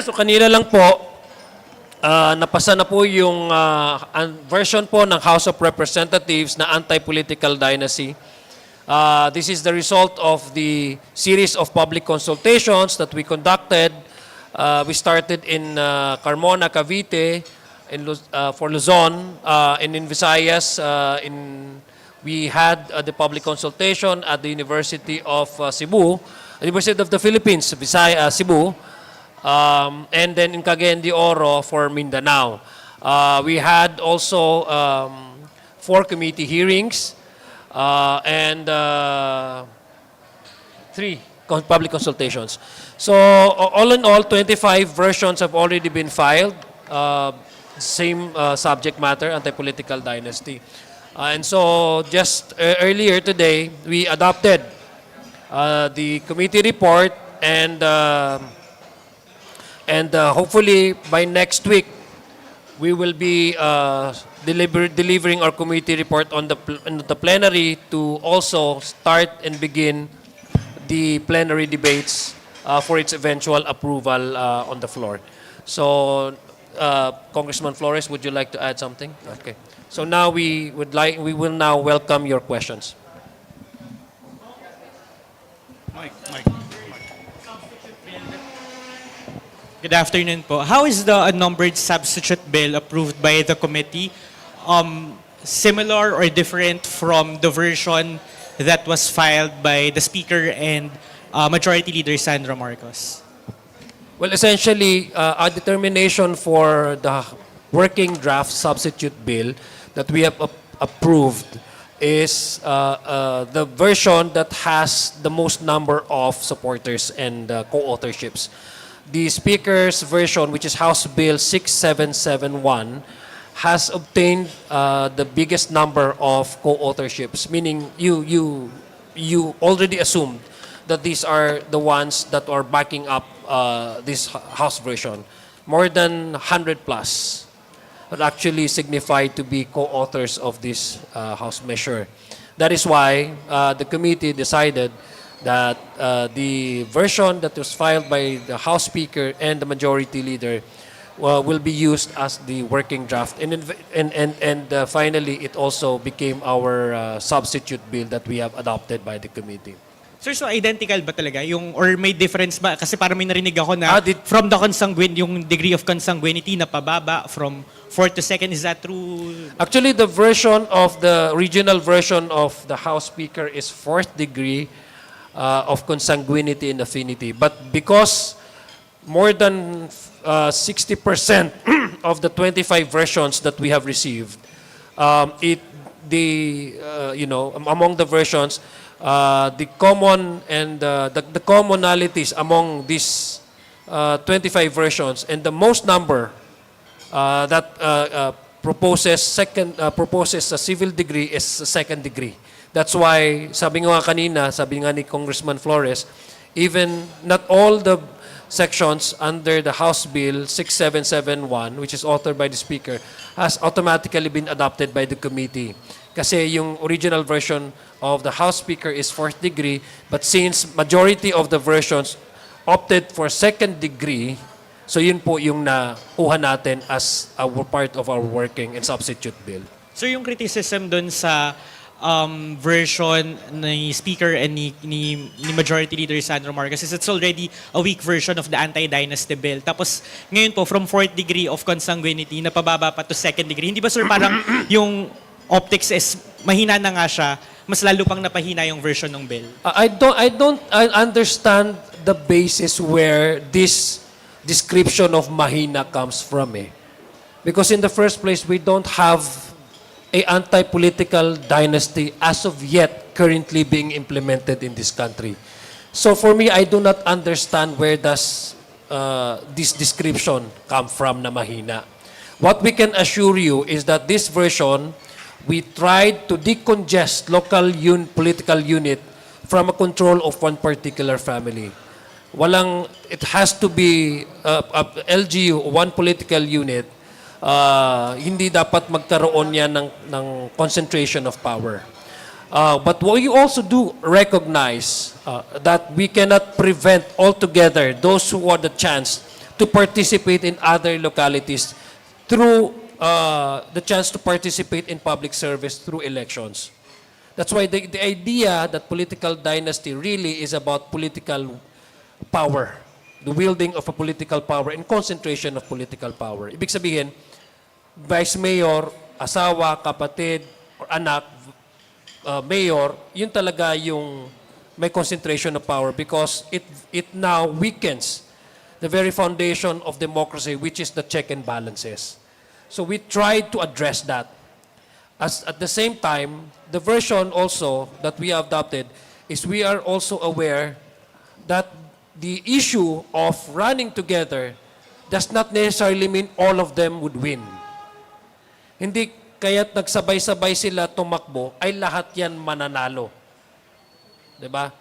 So kanina lang po, napasa na po yung version po ng House of Representatives na anti-political dynasty. This is the result of the series of public consultations that we conducted. We started in Carmona, Cavite, for Luzon, and in Visayas, we had the public consultation at the University of Cebu, University of the Philippines, Cebu, and then in Cagayan de Oro for Mindanao. We had also 4 committee hearings and 3 public consultations. So all in all, 25 versions have already been filed. Same subject matter, anti-political dynasty. And so just earlier today, we adopted the committee report, and hopefully by next week, we will be delivering our committee report on the plenary to also start and begin the plenary debates for its eventual approval on the floor. So, Congressman Flores, would you like to add something? Okay. So now we will now welcome your questions. Mike. Good afternoon po. How is the unnumbered substitute bill approved by the committee similar or different from the version that was filed by the Speaker and Majority Leader Sandra Marcos? Well, essentially, our determination for the working draft substitute bill that we have approved is the version that has the most number of supporters and co-authorships. The Speaker's version, which is House Bill 6771, has obtained the biggest number of co-authorships, meaning you already assumed that these are the ones that are backing up this House version. More than 100 plus would actually signify to be co-authors of this House measure. That is why the committee decided that the version that was filed by the House Speaker and the Majority Leader will be used as the working draft. And finally, it also became our substitute bill that we have adopted by the committee. Sir, so identical ba talaga? Or may difference ba? Kasi parang may narinig ako na from the yung degree of consanguinity na pababa from 4th to 2nd. Is that true? Actually, the version of the original version of the House Speaker is 4th degree of consanguinity and affinity. But because more than 60% of the 25 versions that we have received, among the versions, the common and the commonalities among these 25 versions, and the most number that proposes a civil degree is a 2nd degree. That's why sabi nga kanina, sabi nga ni Congressman Flores, even not all the sections under the House Bill 6771, which is authored by the Speaker, has automatically been adopted by the committee. Kasi yung original version of the House Speaker is 4th degree, but since majority of the versions opted for 2nd degree, so yun po yung nakuha natin as a part of our working and substitute bill. So yung criticism dun sa version ni Speaker and ni Majority Leader Sandro Marcos is it's already a weak version of the anti-dynasty bill. Tapos ngayon po, from 4th degree of consanguinity, napababa pa to 2nd degree. Hindi ba sir parang yung optics is mahina na nga siya, mas lalo pang napahina yung version ng bill? I don't understand the basis where this description of mahina comes from. Because in the first place, we don't have a anti-political dynasty as of yet currently being implemented in this country. So for me, I do not understand where does this description come from na mahina. What we can assure you is that this version, we tried to decongest local political unit from a control of one particular family. It has to be LGU, one political unit. Hindi dapat magkaroon yan ng concentration of power. But we also do recognize that we cannot prevent altogether those who had the chance to participate in other localities through the chance to participate in public service through elections. That's why the idea that political dynasty really is about political power, the wielding of a political power and concentration of political power. Ibig sabihin, vice mayor, asawa, kapatid, or anak, mayor, yun talaga yung may concentration of power because it now weakens the very foundation of democracy, which is the check and balances. So we tried to address that. As at the same time, the version also that we adopted is we are also aware that the issue of running together does not necessarily mean all of them would win. Hindi kaya't nagsabay-sabay sila tumakbo, ay lahat yan mananalo. 'Di ba?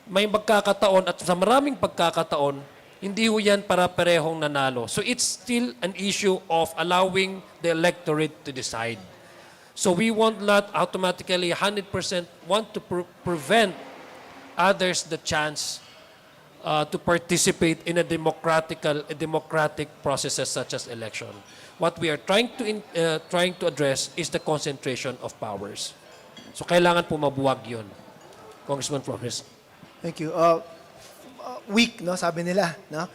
May pagkakataon at sa maraming pagkakataon, hindi ho yan para-parehong nanalo. So it's still an issue of allowing the electorate to decide. So we won't not automatically 100% want to prevent others the chance to participate in a democratic processes such as election. What we are trying to address is the concentration of powers. So kailangan po mabuwag yun. Congressman Flores. Thank you. Weak, no, sabi nila, no?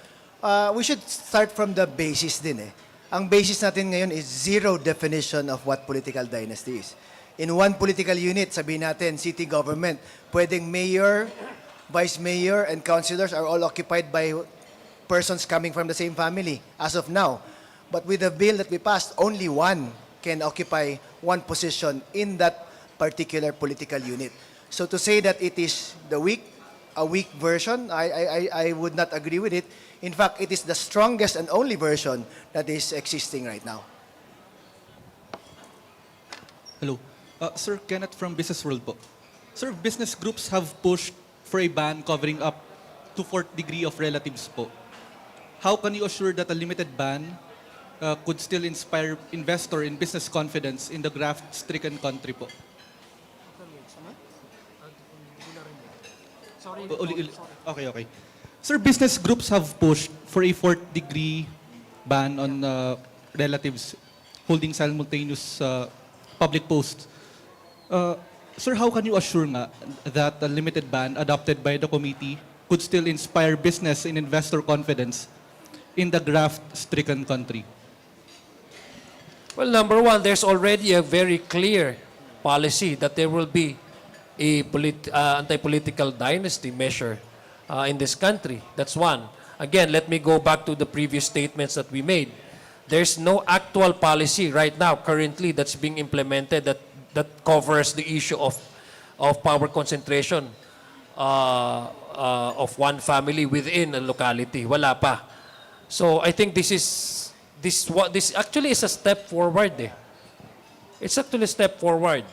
We should start from the basis din eh. Ang basis natin ngayon is zero definition of what political dynasty is. In one political unit, sabihin natin, city government, pwedeng mayor, vice mayor, and councilors are all occupied by persons coming from the same family as of now. But with the bill that we passed, only one can occupy one position in that particular political unit. So to say that it is a weak version, I would not agree with it. In fact, it is the strongest and only version that is existing right now. Hello. Sir, Kenneth from Business World po. Sir, business groups have pushed for a ban covering up to fourth degree of relatives po. How can you assure that a limited ban could still inspire investor in business confidence in the graft-stricken country po? Okay. Sir, business groups have pushed for a fourth degree ban on relatives holding simultaneous public posts. Sir, how can you assure nga that a limited ban adopted by the committee could still inspire business and investor confidence in the graft-stricken country? Well, number one, there's already a very clear policy that there will be a anti-political dynasty measure in this country. That's one. Again, let me go back to the previous statements that we made. There's no actual policy right now, currently, that's being implemented that covers the issue of power concentration of one family within a locality. Wala pa. So I think this actually is a step forward. It's actually a step forward.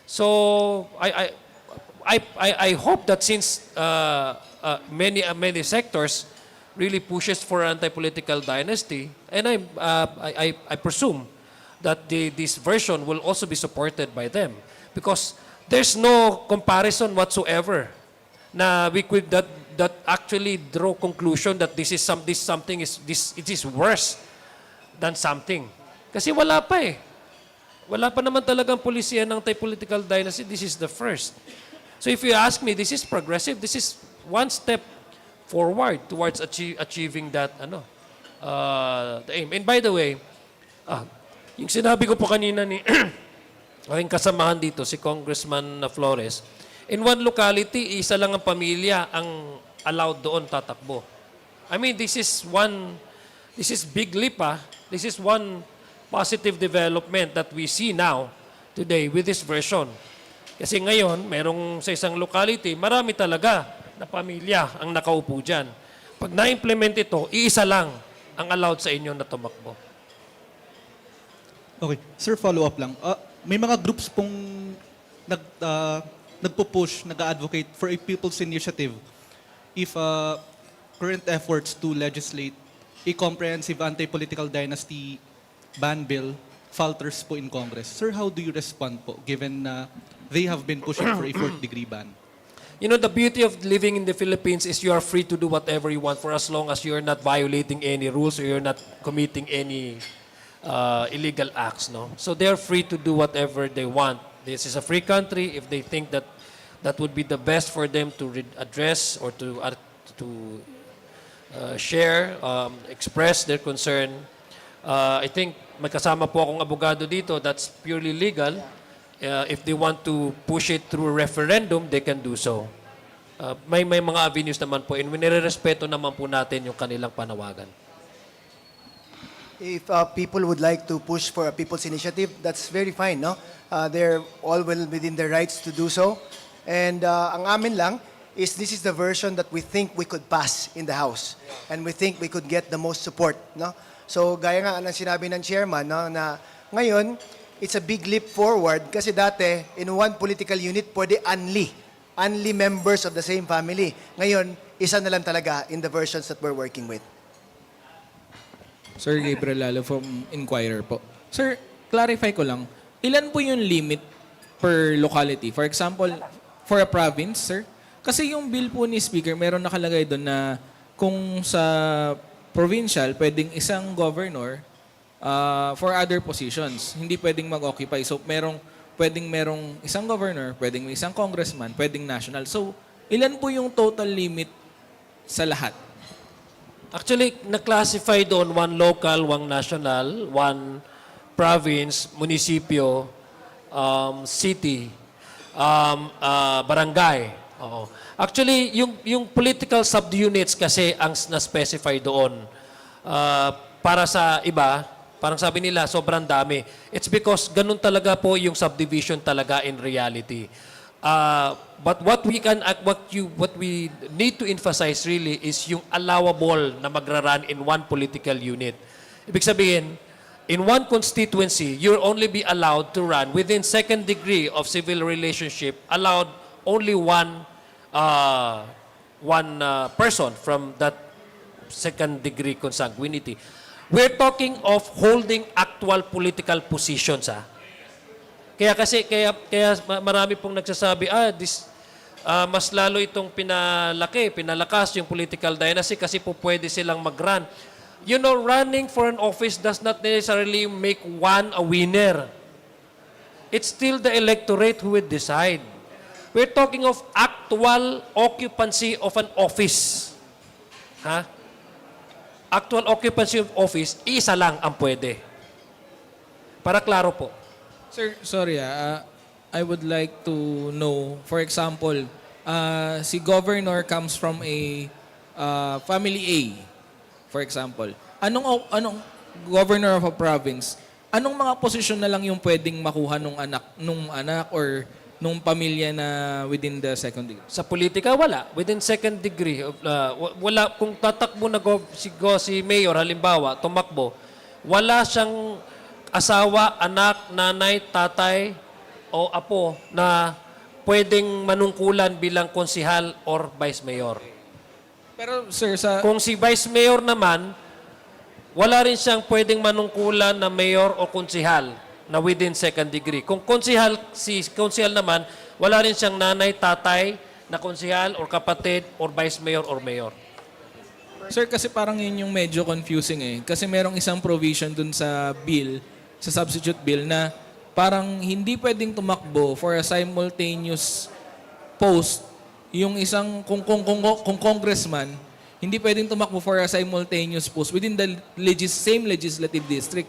So I hope that since many sectors really pushes for anti-political dynasty, and I presume that this version will also be supported by them, because there's no comparison whatsoever na we could that actually draw conclusion that it is worse than something. Kasi wala pa eh. Wala pa naman talagang polisiya ng anti-political dynasty. This is the first. So if you ask me, this is progressive. This is one step forward towards achieving that the aim. And by the way, yung sinabi ko po kanina ni aking kasamahan dito, si Congressman Flores, in one locality, isa lang ang pamilya ang allowed doon tatakbo. I mean, this is big leap. This is one positive development that we see now, today, with this version. Kasi ngayon, merong sa isang locality, marami talaga na pamilya ang nakaupo dyan. Pag na-implement ito, iisa lang ang allowed sa inyo na tumakbo. Okay. Sir, follow-up lang. May mga groups pong nagpo-push, nag-advocate for a people's initiative if current efforts to legislate a comprehensive anti-political dynasty ban bill falters po in Congress. Sir, how do you respond po given na they have been pushing for a fourth degree ban? You know, the beauty of living in the Philippines is you are free to do whatever you want for as long as you're not violating any rules or you're not committing any illegal acts, no? So they're free to do whatever they want. This is a free country. If they think that that would be the best for them to address or to share, express their concern, I think magkasama po akong abogado dito, that's purely legal. If they want to push it through referendum, they can do so. May mga avenues naman po, and nire-respeto naman po natin yung kanilang panawagan. If people would like to push for a people's initiative, that's very fine, no? They're all well within their rights to do so. And ang amin lang is this is the version that we think we could pass in the House. And we think we could get the most support, no? So gaya nga ng sinabi ng chairman, no, na ngayon, it's a big leap forward kasi dati, in one political unit, pwede only members of the same family. Ngayon, isa na lang talaga in the versions that we're working with. Sir Gabriel Lalo from Inquirer po. Sir, clarify ko lang, ilan po yung limit per locality? For example, for a province, sir? Kasi yung bill po ni Speaker, meron nakalagay doon na kung sa provincial, pwedeng isang governor for other positions. Hindi pwedeng mag-occupy. So, pwedeng merong isang governor, pwedeng may isang congressman, pwedeng national. So, ilan po yung total limit sa lahat? Actually, na-classify doon one local, one national, one province, munisipyo, city, barangay. Oo. Actually, yung political subunits kasi ang na-specify doon. Para sa iba, parang sabi nila, sobrang dami. It's because ganun talaga po yung subdivision talaga in reality. But what we need to emphasize really is yung allowable na magraran in one political unit. Ibig sabihin, in one constituency, you'll only be allowed to run within second degree of civil relationship, allowed only one person from that second degree consanguinity. We're talking of holding actual political positions, Kaya marami pong nagsasabi, mas lalo itong pinalakas yung political dynasty kasi po pwede silang mag-run. You know, running for an office does not necessarily make one a winner. It's still the electorate who will decide. We're talking of actual occupancy of an office. Actual occupancy of office, isa lang ang pwede. Para klaro po. Sir, sorry I would like to know, for example, si governor comes from a family A, for example. Anong governor of a province, anong mga posisyon na lang yung pwedeng makuha nung anak or nung pamilya na within the second degree? Sa politika, wala. Within second degree. Wala. Kung tatakbo na si mayor, halimbawa, tumakbo, wala siyang asawa, anak, nanay, tatay, o apo na pwedeng manungkulan bilang konsihal or vice mayor. Pero sir, Kung si vice mayor naman, wala rin siyang pwedeng manungkulan na mayor o konsihal na within second degree. Kung si konsihal naman, wala rin siyang nanay, tatay na konsihal or kapatid or vice mayor or mayor. Sir, kasi parang yun yung medyo confusing Kasi merong isang provision dun sa bill, sa substitute bill, na parang hindi pwedeng tumakbo for a simultaneous post yung isang, kung congressman, hindi pwedeng tumakbo for a simultaneous post within the same legislative district.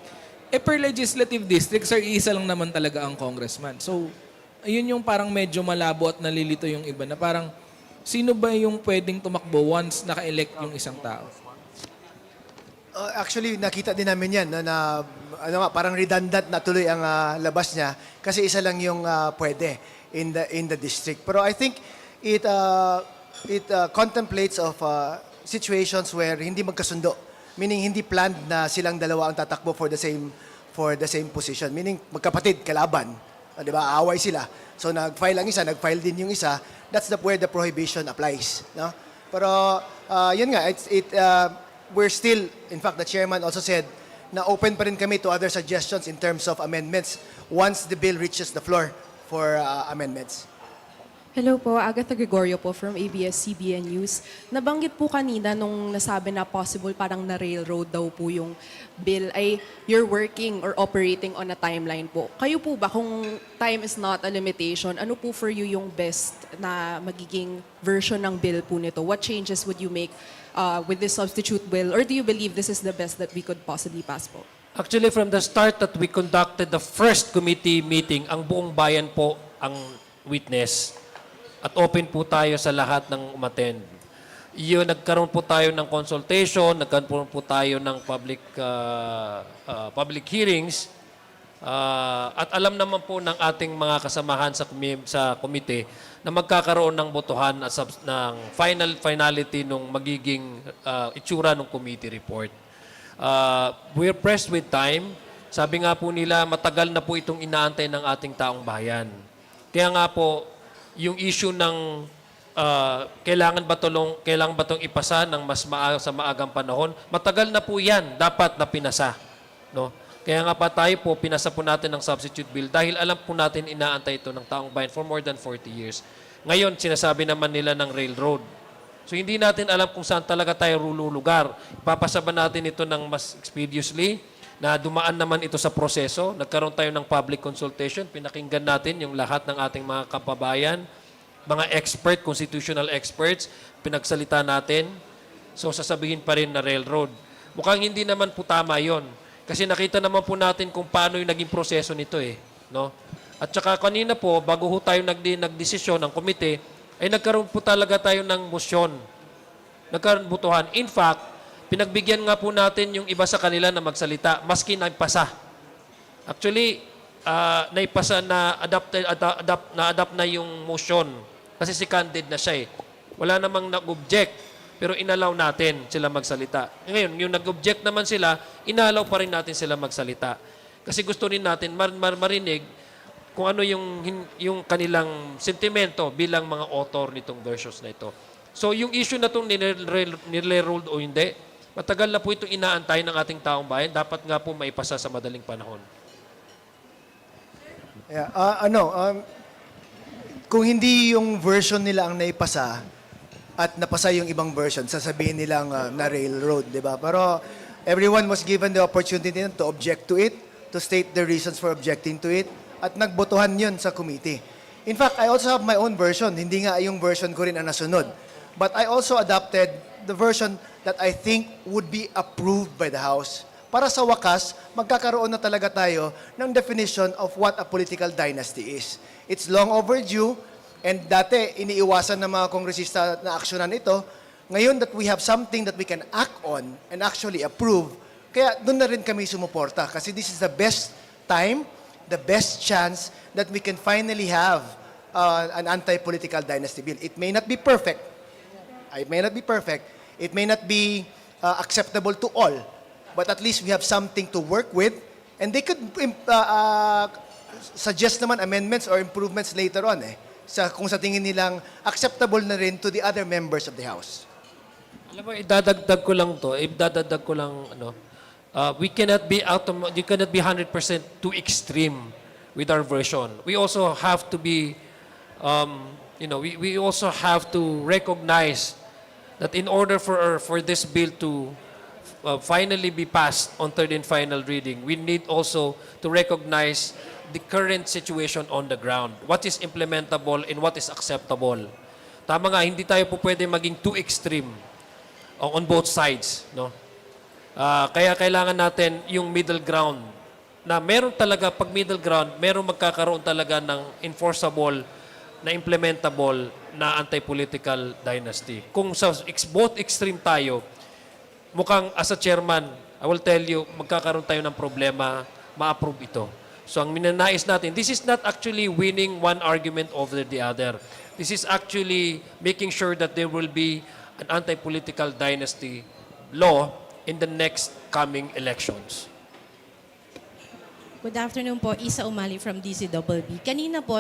Per legislative district, sir, isa lang naman talaga ang congressman. So, ayun yung parang medyo malabo at nalilito yung iba na parang sino ba yung pwedeng tumakbo once naka-elect yung isang tao? Actually, nakita din namin yan na parang redundant na tuloy ang labas niya kasi isa lang yung pwede in the district. Pero I think it contemplates of situations where hindi magkasundo, meaning hindi planned na silang dalawa ang tatakbo for the same position, meaning magkapatid, kalaban, 'di ba? Away sila. So nag-file ang isa, nag-file din yung isa. That's where the prohibition applies, no? Pero yun nga, we're still, in fact, the chairman also said na open pa rin kami to other suggestions in terms of amendments once the bill reaches the floor for amendments. Hello po, Agatha Gregorio po from ABS-CBN News. Nabanggit po kanina nung nasabi na possible parang na-railroad daw po yung bill ay you're working or operating on a timeline po. Kayo po ba kung time is not a limitation, ano po for you yung best na magiging version ng bill po nito? What changes would you make with this substitute bill? Or do you believe this is the best that we could possibly pass po? Actually, from the start that we conducted the first committee meeting, ang buong bayan po ang witness. At open po tayo sa lahat ng umattend. Yun, nagkaroon po tayo ng consultation, nagkaroon po tayo ng public hearings, at alam naman po ng ating mga kasamahan sa komite na magkakaroon ng botohan at ng finality nung magiging itsura ng committee report. We're pressed with time. Sabi nga po nila, matagal na po itong inaantay ng ating taong bayan. Kaya nga po, yung issue ng kailangan ba itong ipasa ng sa maagang panahon, matagal na po yan, dapat na pinasa. No? Kaya nga pa tayo po, pinasa po natin ng substitute bill dahil alam po natin inaantay ito ng taong bayan for more than 40 years. Ngayon, sinasabi naman nila ng railroad. So hindi natin alam kung saan talaga tayo lulugar. Ipapasa ba natin ito ng mas expeditiously, na dumaan naman ito sa proseso. Nagkaroon tayo ng public consultation. Pinakinggan natin yung lahat ng ating mga kababayan, mga expert, constitutional experts. Pinagsalita natin. So sasabihin pa rin na railroad. Mukhang hindi naman po tama yon. Kasi nakita naman po natin kung paano yung naging proseso nito eh. No? At saka kanina po, bago ho tayo nagdesisyon ng komite, ay nagkaroon po talaga tayo ng motion. Nagkaroon butuhan. In fact, pinagbigyan nga po natin yung iba sa kanila na magsalita, maski naipasa. Actually, naipasa na adapt na yung motion. Kasi si Candid na siya eh. Wala namang nag-object, pero inalaw natin sila magsalita. Ngayon, yung nag-object naman sila, inalaw pa rin natin sila magsalita. Kasi gusto rin natin marinig kung ano yung kanilang sentimento bilang mga author nitong versions na ito. So, yung issue na itong nire-ruled o hindi, matagal na po itong inaantay ng ating taong bayan. Dapat nga po maipasa sa madaling panahon. Yeah, kung hindi yung version nila ang naipasa at napasa yung ibang version, sasabihin nilang na railroad, di ba? Pero everyone was given the opportunity to object to it, to state the reasons for objecting to it, at nagbotohan yun sa committee. In fact, I also have my own version. Hindi nga yung version ko rin ang nasunod. But I also adopted the version that I think would be approved by the House. Para sa wakas, magkakaroon na talaga tayo ng definition of what a political dynasty is. It's long overdue, and dati iniiwasan ng mga kongresista na aksyonan ito. Ngayon that we have something that we can act on and actually approve, kaya doon na rin kami sumuporta. Kasi this is the best time, the best chance that we can finally have an anti-political dynasty bill. It may not be perfect. It may not be perfect. It may not be acceptable to all, but at least we have something to work with, and they could suggest naman amendments or improvements later on kung sa tingin nilang acceptable na rin to the other members of the House. Alam mo, idadagdag ko lang, we cannot be you cannot be 100% too extreme with our version. We also have to be, we also have to recognize that in order for this bill to finally be passed on third and final reading, we need also to recognize the current situation on the ground. What is implementable and what is acceptable. Tama nga, hindi tayo po pwede maging too extreme on both sides. No? Kaya kailangan natin yung middle ground. Na meron talaga, pag middle ground, meron magkakaroon talaga ng enforceable na implementable na anti-political dynasty. Kung sa both extreme tayo, mukhang as a chairman, I will tell you, magkakaroon tayo ng problema, ma-approve ito. So ang minanais natin, this is not actually winning one argument over the other. This is actually making sure that there will be an anti-political dynasty law in the next coming elections. Good afternoon po, Isa Umali from DCWB. Kanina po,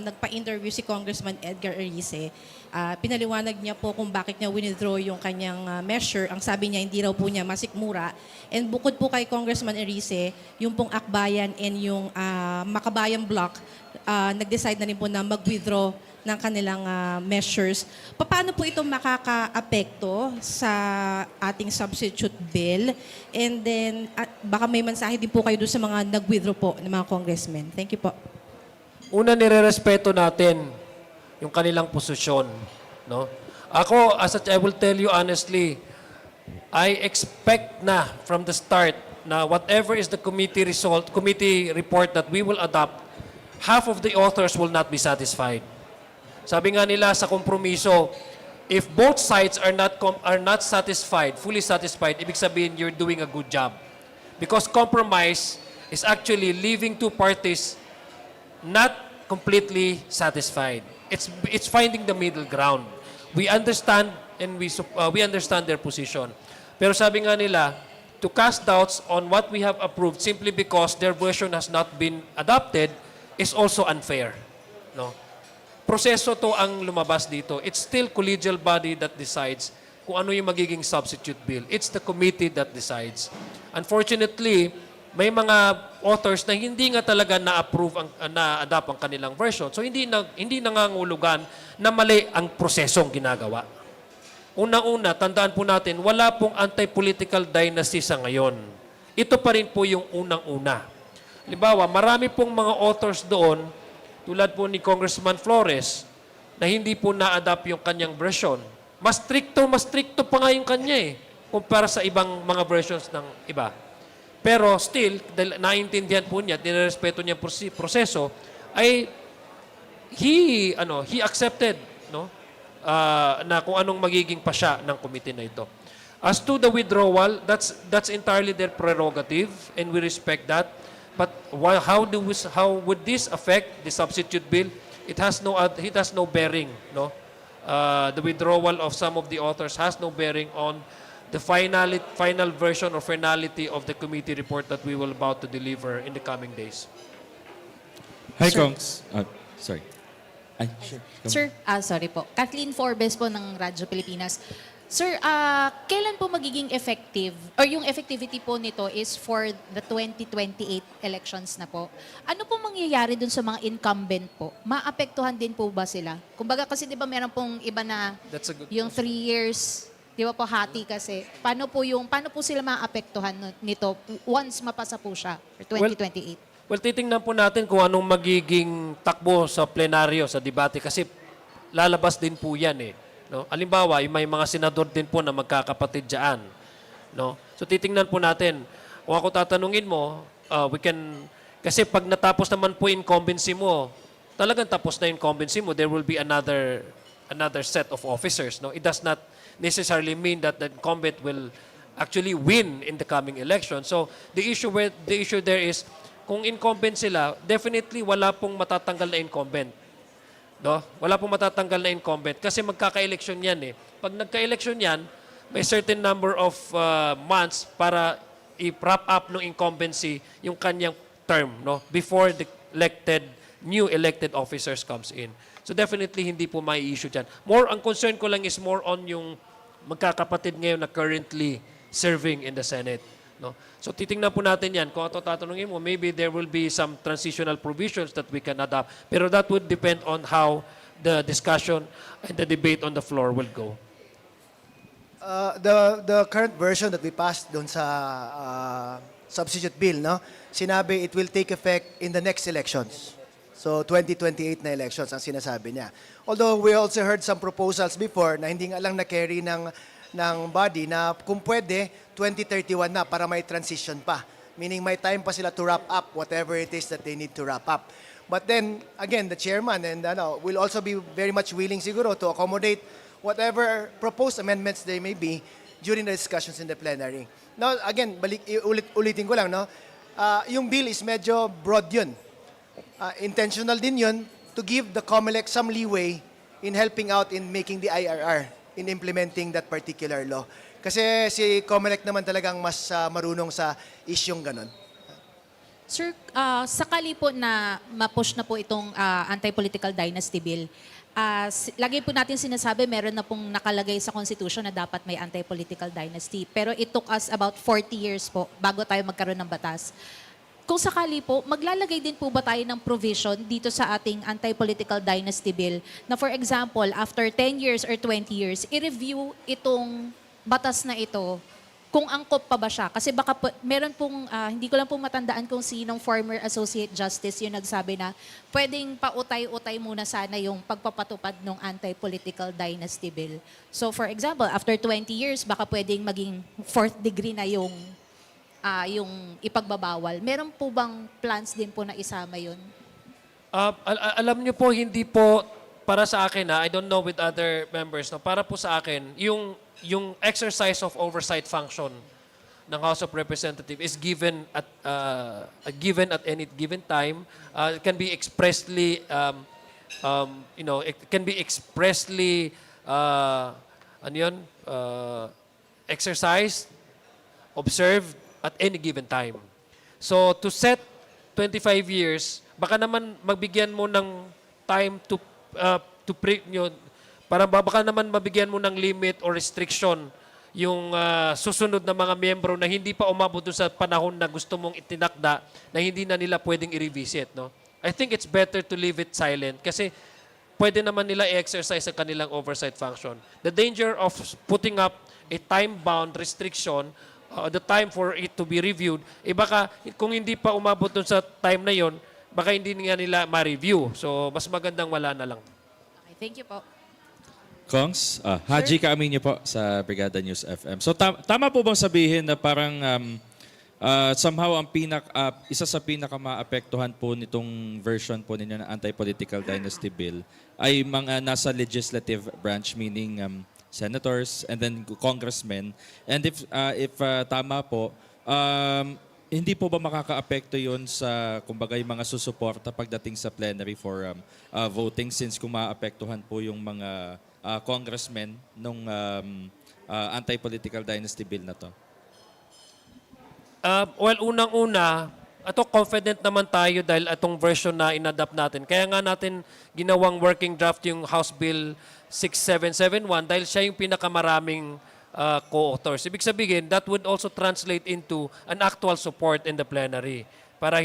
nagpa-interview si Congressman Edgar Erice. Pinaliwanag niya po kung bakit niya withdraw yung kanyang measure. Ang sabi niya, hindi raw po niya masikmura. And bukod po kay Congressman Erice, yung pong Akbayan and yung Makabayan Block, nag-decide na rin po na mag-withdraw ng kanilang measures. Paano po ito makaka-apekto sa ating substitute bill? And then, baka may mensahe din po kayo doon sa mga nag-withdraw po ng mga congressmen. Thank you po. Una, nirerespeto natin yung kanilang posisyon. No? Ako, I will tell you honestly, I expect na from the start na whatever is the committee report that we will adopt, half of the authors will not be satisfied. Sabi nga nila sa kompromiso, if both sides are not satisfied, fully satisfied, ibig sabihin you're doing a good job. Because compromise is actually leaving two parties not completely satisfied. It's finding the middle ground. We understand and we understand their position. Pero sabi nga nila, to cast doubts on what we have approved simply because their version has not been adopted is also unfair. No? Proseso to ang lumabas dito. It's still collegial body that decides kung ano yung magiging substitute bill. It's the committee that decides. Unfortunately, may mga authors na hindi nga talaga na-approve na-adopt ang kanilang version. So hindi nangangulugan na mali ang prosesong ginagawa. Unang-una, tandaan po natin, wala pong anti-political dynasty sa ngayon. Ito pa rin po yung unang-una. Halimbawa, marami pong mga authors doon, tulad po ni Congressman Flores, na hindi po na-adapt yung kanyang version. Mas stricto pa nga yung kanya kumpara sa ibang mga versions ng iba. Pero still, dahil naintindihan po niya, nirespeto niya ang proseso, ay he accepted, no? Na kung anong magiging pasya ng committee na ito. As to the withdrawal, that's entirely their prerogative and we respect that. But how would this affect the substitute bill? It has no bearing, no? The withdrawal of some of the authors has no bearing on the final version or finality of the committee report that we will about to deliver in the coming days. Hi, Kongs. Sorry. Ay, sure. Sir, sorry po. Kathleen Forbes po ng Radyo Pilipinas. Sir, kailan po magiging effective or yung effectivity po nito is for the 2028 elections na po? Ano po mangyayari dun sa mga incumbent po? Maapektuhan din po ba sila? Kumbaga kasi 'di ba meron pong iba na That's a good yung 3 years, 'di ba po hati kasi. Paano po sila maapektuhan nito once mapasa po siya for 2028? Well, titingnan po natin kung anong magiging takbo sa plenaryo, sa debate, kasi lalabas din po yan No? Halimbawa, may mga senador din po na magkakapatid dyan. No? So titingnan po natin. Kung ako tatanungin mo, kasi pag natapos naman po incumbency mo, talagang tapos na incumbency mo, there will be another set of officers. No? It does not necessarily mean that the incumbent will actually win in the coming election. So the issue there is, kung incumbent sila, definitely wala pong matatanggal na incumbent. No? Wala pong matatanggal na incumbent kasi magkaka-election yan Pag nagka-election yan, may certain number of months para i-wrap up ng incumbency yung kanyang term, no? Before the new elected officers comes in. So definitely hindi po may issue dyan. Ang concern ko lang is more on yung magkakapatid ngayon na currently serving in the Senate. No? So titingnan po natin yan. Kung ito tatanungin mo, maybe there will be some transitional provisions that we can adopt. Pero that would depend on how the discussion and the debate on the floor will go. The current version that we passed doon sa substitute bill, no? Sinabi it will take effect in the next elections. So 2028 na elections ang sinasabi niya. Although we also heard some proposals before na hindi nga lang na-carry ng body na kung pwede 2031 na para may transition pa. Meaning may time pa sila to wrap up whatever it is that they need to wrap up. But then, again, the chairman and will also be very much willing siguro to accommodate whatever proposed amendments they may be during the discussions in the plenary. Now, again, ulitin ko lang, no? Yung bill is medyo broad yun. Intentional din yun to give the COMELEC some leeway in helping out in making the IRR, in implementing that particular law. Kasi si COMELEC naman talagang mas marunong sa isyong ganon. Sir, sakali po na ma-push na po itong anti-political dynasty bill, lagi po natin sinasabi meron na pong nakalagay sa Constitution na dapat may anti-political dynasty. Pero it took us about 40 years po bago tayo magkaroon ng batas. kung sakali po, maglalagay din po ba tayo ng provision dito sa ating anti-political dynasty bill na for example, after 10 years or 20 years, i-review itong batas na ito kung angkop pa ba siya. Kasi baka meron pong, hindi ko lang pong matandaan kung sinong former Associate Justice yung nagsabi na pwedeng pautay-utay muna sana yung pagpapatupad ng anti-political dynasty bill. So for example, after 20 years, baka pwedeng maging fourth degree na yung ipagbabawal. Meron po bang plans din po na isama yun? Alam niyo po, hindi po para sa akin, I don't know with other members, no, para po sa akin, yung exercise of oversight function ng House of Representatives is given at any given time. It can be expressly, it can be expressly, exercised, observed at any given time. So to set 25 years, baka naman magbigyan mo ng time para baka naman mabigyan mo ng limit or restriction yung susunod na mga miyembro na hindi pa umabot dun sa panahon na gusto mong itinakda na hindi na nila pwedeng i-revisit. No? I think it's better to leave it silent kasi pwede naman nila i-exercise ang kanilang oversight function. The danger of putting up a time-bound restriction, the time for it to be reviewed, baka kung hindi pa umabot dun sa time na yon, baka hindi nga nila ma-review. So, mas magandang wala na lang. Okay, thank you po. Kongs, Haji Kaaminyo po sa Brigada News FM. So tama po bang sabihin na parang somehow ang isa sa pinaka-maapektuhan po nitong version po ninyo ng anti-political dynasty bill ay mga nasa legislative branch, meaning senators and then congressmen. And if tama po, hindi po ba makakaapekto yun sa, kumbaga, yung mga susuporta pagdating sa plenary for voting, since kung maapektuhan po yung mga congressmen nung anti-political dynasty bill na to? Well, unang-una, confident naman tayo dahil itong version na inadapt natin. Kaya nga natin ginawang working draft yung House Bill 6771 dahil siya yung pinakamaraming co-authors. Ibig sabihin, that would also translate into an actual support in the plenary para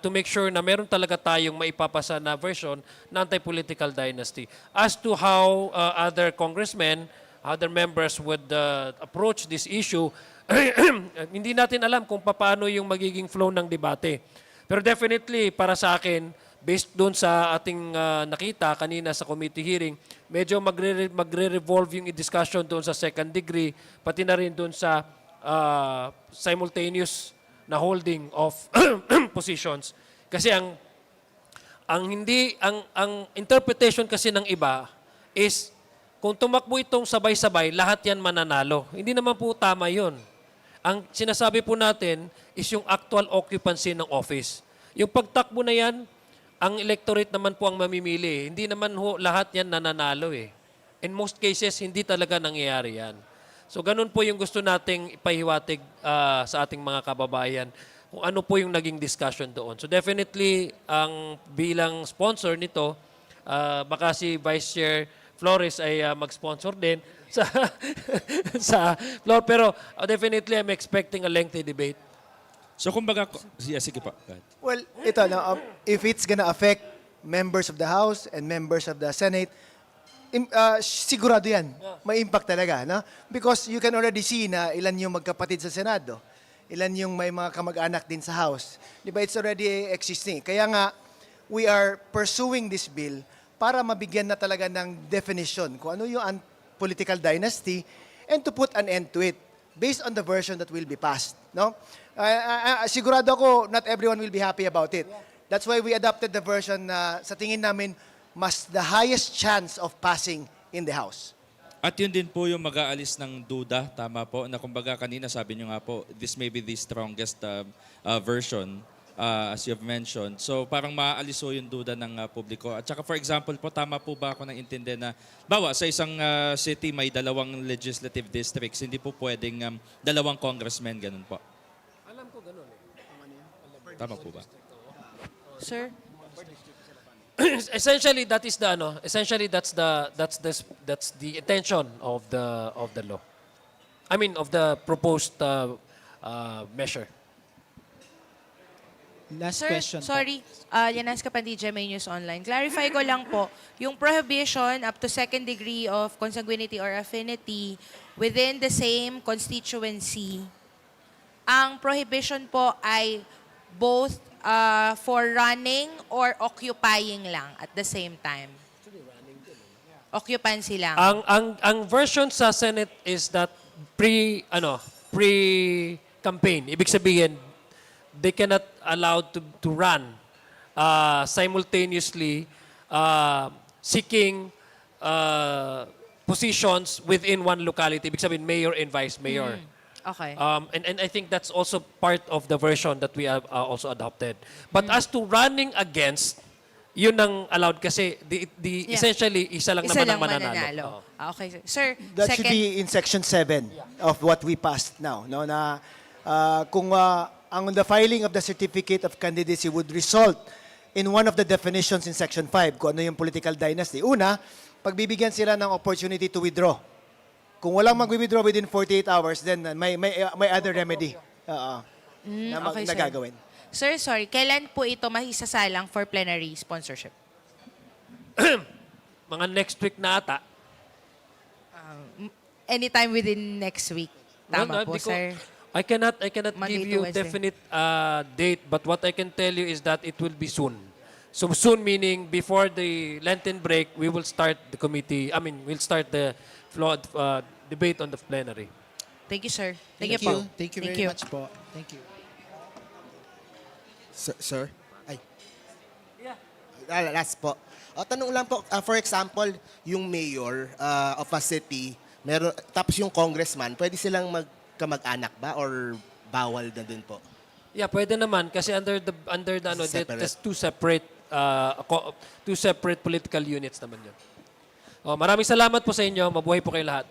to make sure na meron talaga tayong maipapasa na version ng anti-political dynasty. As to how other congressmen, other members would approach this issue, hindi natin alam kung paano yung magiging flow ng debate. Pero definitely, para sa akin, based doon sa ating nakita kanina sa committee hearing, medyo magre-revolve yung discussion doon sa second degree, pati na rin doon sa simultaneous na holding of positions. Kasi ang interpretation kasi ng iba is kung tumakbo itong sabay-sabay, lahat yan mananalo. Hindi naman po tama yun. Ang sinasabi po natin is yung actual occupancy ng office. Yung pagtakbo na yan, ang electorate naman po ang mamimili. Hindi naman lahat yan nananalo eh. In most cases, hindi talaga nangyayari yan. So ganun po yung gusto nating ipahiwatig sa ating mga kababayan kung ano po yung naging discussion doon. So definitely, ang bilang sponsor nito, baka si Vice Chair Flores ay mag-sponsor din sa floor. Pero definitely, I'm expecting a lengthy debate. So kumbaga, sige po. Go ahead. Well, ito, no, if it's gonna affect members of the House and members of the Senate, sigurado yan. May impact talaga. No? Because you can already see na ilan yung magkapatid sa Senado. Ilan yung may mga kamag-anak din sa House. Di ba? It's already existing. Kaya nga, we are pursuing this bill para mabigyan na talaga ng definition kung ano yung political dynasty and to put an end to it based on the version that will be passed. No? Sigurado ako, not everyone will be happy about it. That's why we adopted the version na sa tingin namin mas the highest chance of passing in the House. At yun din po yung mag-aalis ng duda, tama po, na kumbaga kanina sabi nyo nga po, this may be the strongest version, as you have mentioned. So parang maaalis po yung duda ng publiko. At saka for example po, tama po ba ako nang intindi na, bawa sa isang city may dalawang legislative districts, hindi po pwedeng dalawang congressmen, ganun po. Alam ko ganun eh. Tama po ba? Sir? Essentially that's the intention of the law. I mean of the proposed measure. Last Sir, question po. sorry, Yanas Kapandi, GMA News Online. Clarify ko lang po, yung prohibition up to second degree of consanguinity or affinity within the same constituency, ang prohibition po ay both for running or occupying lang at the same time? Occupancy lang. Ang version sa Senate is that pre-campaign. Ibig sabihin, they cannot allowed to run simultaneously seeking positions within one locality. Ibig sabihin, mayor and vice mayor. Okay. And I think that's also part of the version that we have also adopted. But as to running against, yun ang allowed kasi Yeah. essentially isa lang Isa naman lang ang mananalo. mananalo. Oo. Okay, sir. Sir, That second, should be in section 7 of what we passed now. No, na kung ang the filing of the certificate of candidacy would result in one of the definitions in section 5, kung ano yung political dynasty. Una, pagbibigyan sila ng opportunity to withdraw. Kung walang mag-withdraw within 48 hours, then may other remedy okay, na sir. gagawin. Sir, sorry, kailan po ito maisasalang for plenary sponsorship? Mga next week na ata. Anytime within next week. Tama Well, po, di ko- sir. I cannot Monday give to you Wednesday. definite date, but what I can tell you is that it will be soon. So soon meaning before the Lenten break, we will start the committee. We'll start the debate on the plenary. Thank you, sir. Thank po. you. Thank you very much po. Thank you. Sir? Ay. Last po. Tanong lang po, for example, yung mayor of a city, tapos yung congressman, pwede silang magkamag-anak ba or bawal na din po? Yeah, pwede naman kasi under the Separate. there's two separate political units naman yun. Maraming salamat po sa inyo. Mabuhay po kayo lahat.